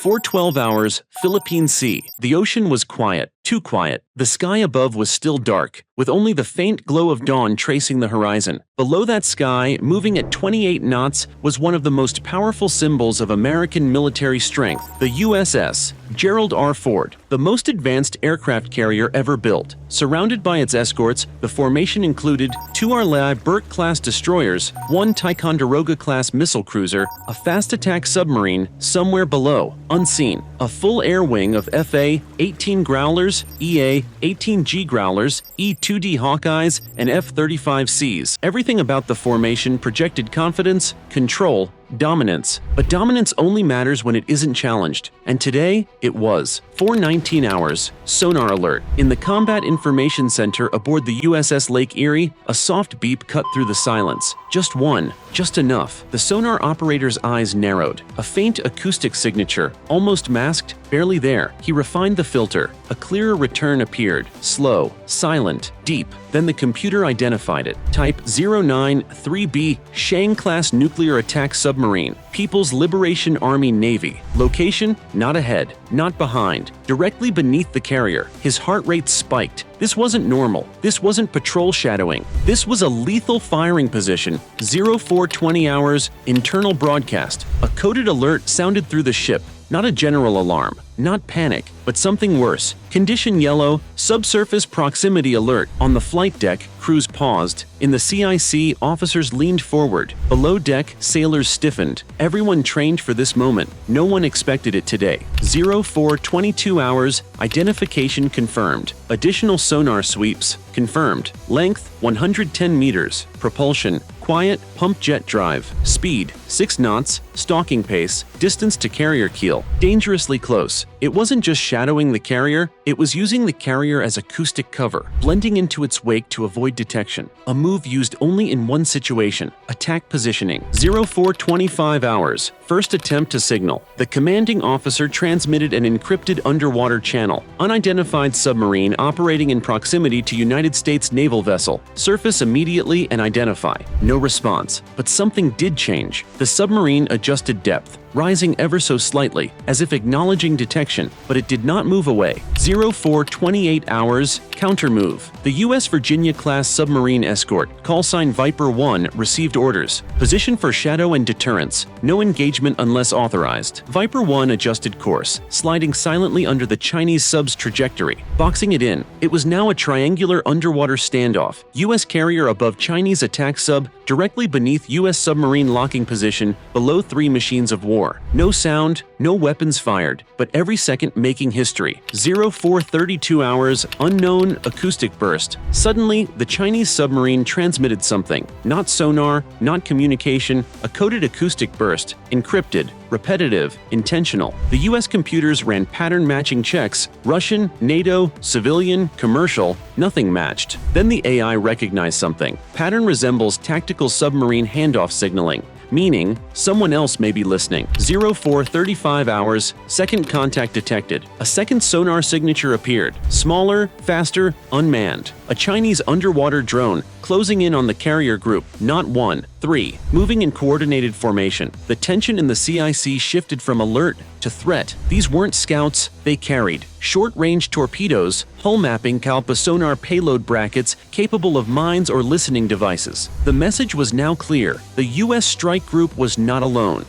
4:12 hours, Philippine Sea. The ocean was quiet, too quiet. The sky above was still dark, with only the faint glow of dawn tracing the horizon. Below that sky, moving at 28 knots, was one of the most powerful symbols of American military strength, the USS Gerald R. Ford, the most advanced aircraft carrier ever built. Surrounded by its escorts, the formation included 2 Arleigh Burke-class destroyers, 1 Ticonderoga-class missile cruiser, a fast-attack submarine somewhere below, unseen, a full air wing of FA-18 Growlers, EA-18G Growlers, E-2D Hawkeyes, and F-35Cs. Everything about the formation projected confidence, control, dominance. But dominance only matters when it isn't challenged. And today, it was. 4:19 hours. Sonar alert. In the Combat Information Center aboard the USS Lake Erie, a soft beep cut through the silence. Just one. Just enough. The sonar operator's eyes narrowed. A faint acoustic signature, almost masked, barely there. He refined the filter. A clearer return appeared. Slow, silent, deep. Then the computer identified it. Type-093B Shang-class nuclear attack submarine. People's Liberation Army Navy. Location? Not ahead, not behind. Directly beneath the carrier. His heart rate spiked. This wasn't normal. This wasn't patrol shadowing. This was a lethal firing position. 0420 hours, internal broadcast. A coded alert sounded through the ship. Not a general alarm, not panic, but something worse. Condition yellow, subsurface proximity alert. On the flight deck, crews paused. In the CIC, officers leaned forward. Below deck, sailors stiffened. Everyone trained for this moment. No one expected it today. 0422 hours, identification confirmed. Additional sonar sweeps, confirmed. Length, 110 meters. Propulsion, quiet, pump jet drive. Speed, 6 knots. Stalking pace, distance to carrier keel. Dangerously close. It wasn't just shadowing the carrier, it was using the carrier as acoustic cover, blending into its wake to avoid detection. A move used only in one situation, attack positioning. 0425 hours, first attempt to signal. The commanding officer transmitted an encrypted underwater channel. Unidentified submarine operating in proximity to United States naval vessel. Surface immediately and identify. No response. But something did change. The submarine adjusted depth, rising ever so slightly, as if acknowledging detection, but it did not move away. 0428 hours, countermove. The U.S. Virginia-class submarine escort, callsign Viper 1, received orders. Position for shadow and deterrence. No engagement unless authorized. Viper 1 adjusted course, sliding silently under the Chinese sub's trajectory, boxing it in. It was now a triangular underwater standoff. U.S. carrier above Chinese attack sub, directly beneath U.S. submarine locking position, below 3 machines of war. No sound, no weapons fired, but every second making history. 0432 hours, unknown acoustic burst. Suddenly, the Chinese submarine transmitted something. Not sonar, not communication, a coded acoustic burst, encrypted, repetitive, intentional. The U.S. computers ran pattern-matching checks. Russian, NATO, civilian, commercial, nothing matched. Then the AI recognized something. Pattern resembles tactical submarine handoff signaling, meaning someone else may be listening. 0435 hours, second contact detected. A second sonar signature appeared. Smaller, faster, unmanned. A Chinese underwater drone closing in on the carrier group. Not 1, 3. Moving in coordinated formation. The tension in the CIC shifted from alert to threat. These weren't scouts, they carried short-range torpedoes, hull mapping Kalpa sonar payload brackets capable of mines or listening devices. The message was now clear. The U.S. strike group was not alone.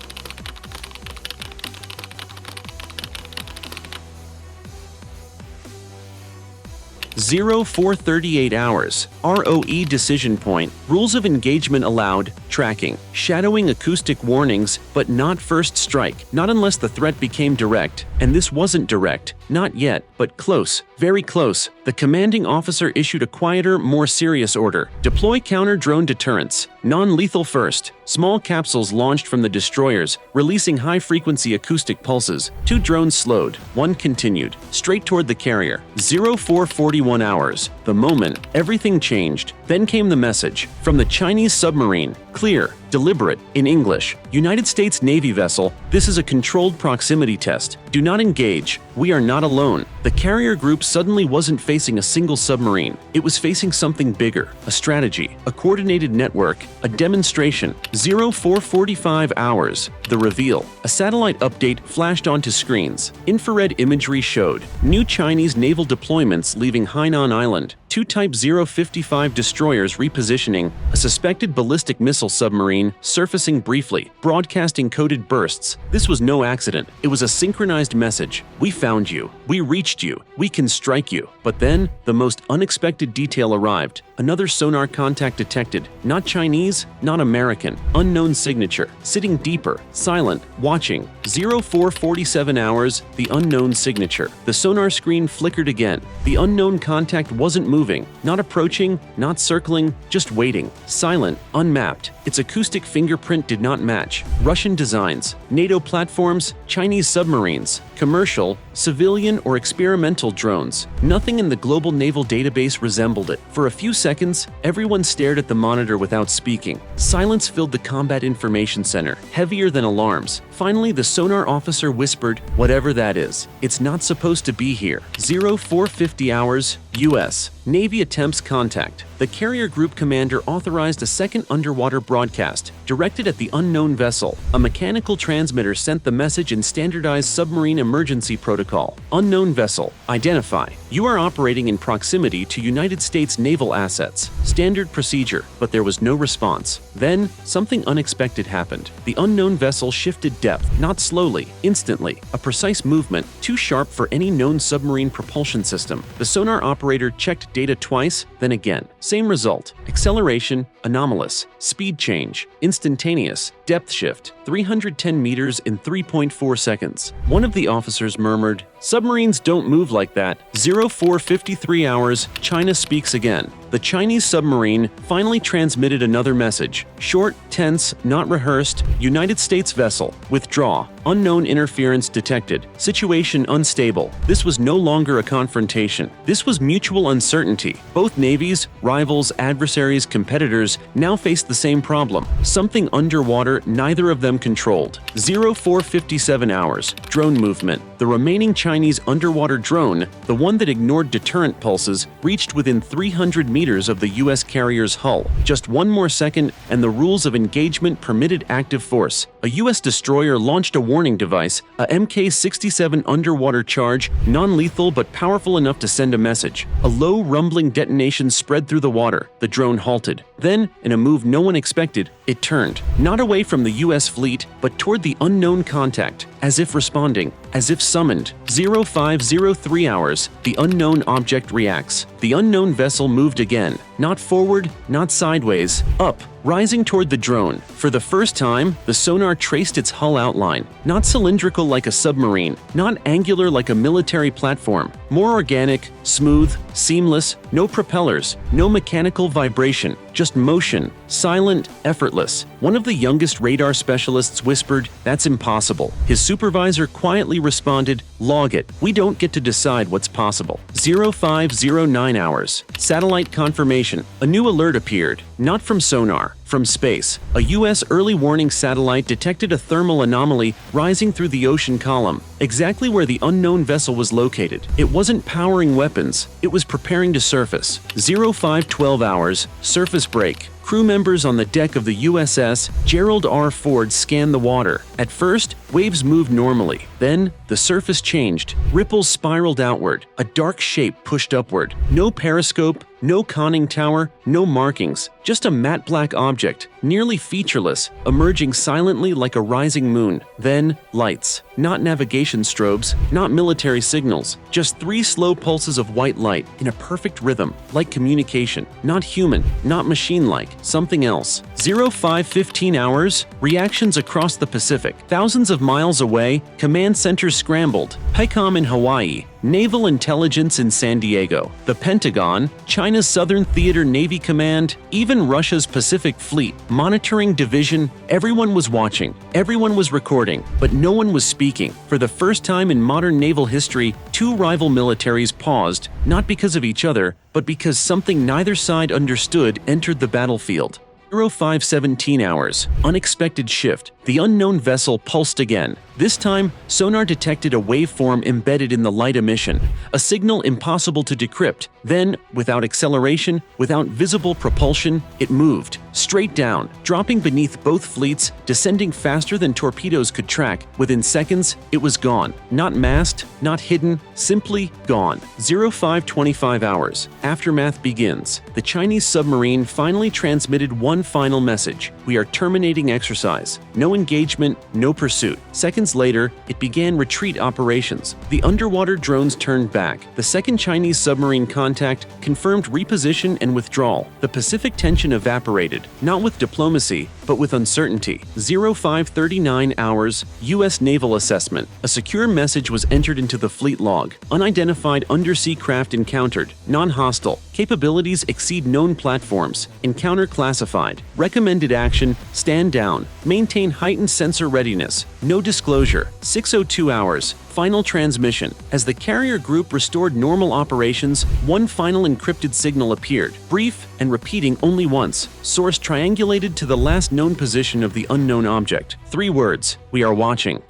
0438 hours. ROE decision point. Rules of engagement allowed. Tracking. Shadowing acoustic warnings, but not first strike. Not unless the threat became direct. And this wasn't direct. Not yet, but close. Very close. The commanding officer issued a quieter, more serious order. Deploy counter-drone deterrence. Non-lethal first. Small capsules launched from the destroyers, releasing high-frequency acoustic pulses. 2 drones slowed. 1 continued. Straight toward the carrier. 0441 hours. The moment, everything changed. Then came the message from the Chinese submarine. Clear, deliberate, in English. United States Navy vessel, this is a controlled proximity test. Do not engage. We are not alone. The carrier group suddenly wasn't facing a single submarine. It was facing something bigger, a strategy, a coordinated network, a demonstration. 0445 hours. The reveal. A satellite update flashed onto screens. Infrared imagery showed new Chinese naval deployments leaving Hainan Island. 2 Type-055 destroyers repositioning, a suspected ballistic missile submarine surfacing briefly, broadcasting coded bursts. This was no accident. It was a synchronized message. We found you. We reached you. We can strike you. But then, the most unexpected detail arrived. Another sonar contact detected. Not Chinese, not American. Unknown signature. Sitting deeper, silent, watching. 0447 hours, the unknown signature. The sonar screen flickered again. The unknown contact wasn't moving, not approaching, not circling, just waiting. Silent, unmapped. Its acoustic fingerprint did not match. Russian designs, NATO platforms, Chinese submarines, commercial, civilian, or experimental drones. Nothing in the global naval database resembled it. For a few seconds, everyone stared at the monitor without speaking. Silence filled the combat information center, heavier than alarms. Finally, the sonar officer whispered, "Whatever that is, it's not supposed to be here." 0450 hours, U.S. Navy attempts contact. The carrier group commander authorized a second underwater broadcast, directed at the unknown vessel. A mechanical transmitter sent the message in standardized submarine emergency protocol. Unknown vessel. Identify. You are operating in proximity to United States naval assets. Standard procedure, but there was no response. Then, something unexpected happened. The unknown vessel shifted depth, not slowly, instantly. A precise movement, too sharp for any known submarine propulsion system. The sonar operator checked data twice, then again. Same result. Acceleration, anomalous. Speed change, instantaneous. Depth shift, 310 meters in 3.4 seconds. One of the officers murmured, "Submarines don't move like that." 0453 hours, China speaks again. The Chinese submarine finally transmitted another message. Short, tense, not rehearsed. United States vessel. Withdraw. Unknown interference detected. Situation unstable. This was no longer a confrontation. This was mutual uncertainty. Both navies, rivals, adversaries, competitors now faced the same problem. Something underwater neither of them controlled. 0457 hours. Drone movement. The remaining Chinese underwater drone, the one that ignored deterrent pulses, reached within 300 meters of the U.S. carrier's hull. Just one more second, and the rules of engagement permitted active force. A U.S. destroyer launched a warning device, a Mk-67 underwater charge, non-lethal but powerful enough to send a message. A low, rumbling detonation spread through the water. The drone halted. Then, in a move no one expected, it turned. Not away from the U.S. fleet, but toward the unknown contact, as if responding, as if summoned. 0503 hours, the unknown object reacts. The unknown vessel moved again. Not forward, not sideways, up, rising toward the drone. For the first time, the sonar traced its hull outline. Not cylindrical like a submarine, not angular like a military platform. More organic, smooth, seamless, no propellers, no mechanical vibration, just motion, silent, effortless. One of the youngest radar specialists whispered, "That's impossible." His supervisor quietly responded, "Log it. We don't get to decide what's possible." 0509 hours. Satellite confirmation. A new alert appeared, not from sonar, from space. A U.S. early warning satellite detected a thermal anomaly rising through the ocean column, exactly where the unknown vessel was located. It wasn't powering weapons, it was preparing to surface. 0512 hours, surface break. Crew members on the deck of the USS Gerald R. Ford scanned the water. At first, waves moved normally. Then, the surface changed. Ripples spiraled outward. A dark shape pushed upward. No periscope, no conning tower, no markings. Just a matte black object, nearly featureless, emerging silently like a rising moon. Then, lights. Not navigation strobes, not military signals. Just 3 slow pulses of white light in a perfect rhythm, like communication. Not human, not machine-like, something else. 0515 hours, reactions across the Pacific. Thousands of miles away, command centers scrambled. PECOM in Hawaii, Naval Intelligence in San Diego, the Pentagon, China's Southern Theater Navy Command, even Russia's Pacific Fleet Monitoring Division, everyone was watching, everyone was recording, but no one was speaking. For the first time in modern naval history, two rival militaries paused, not because of each other, but because something neither side understood entered the battlefield. 0517 hours. Unexpected shift. The unknown vessel pulsed again. This time, sonar detected a waveform embedded in the light emission, a signal impossible to decrypt. Then, without acceleration, without visible propulsion, it moved. Straight down, dropping beneath both fleets, descending faster than torpedoes could track. Within seconds, it was gone. Not masked, not hidden, simply gone. 0525 hours. Aftermath begins. The Chinese submarine finally transmitted one final message. We are terminating exercise. No engagement, no pursuit. Seconds later, it began retreat operations. The underwater drones turned back. The second Chinese submarine contact confirmed reposition and withdrawal. The Pacific tension evaporated, not with diplomacy, but with uncertainty. 0539 hours, U.S. Naval Assessment. A secure message was entered into the fleet log. Unidentified undersea craft encountered. Non-hostile. Capabilities exceed known platforms. Encounter classified. Recommended action, stand down. Maintain heightened sensor readiness. No disclosure. 602 hours. Final transmission. As the carrier group restored normal operations, one final encrypted signal appeared, brief and repeating only once. Source triangulated to the last known position of the unknown object. 3 words: we are watching.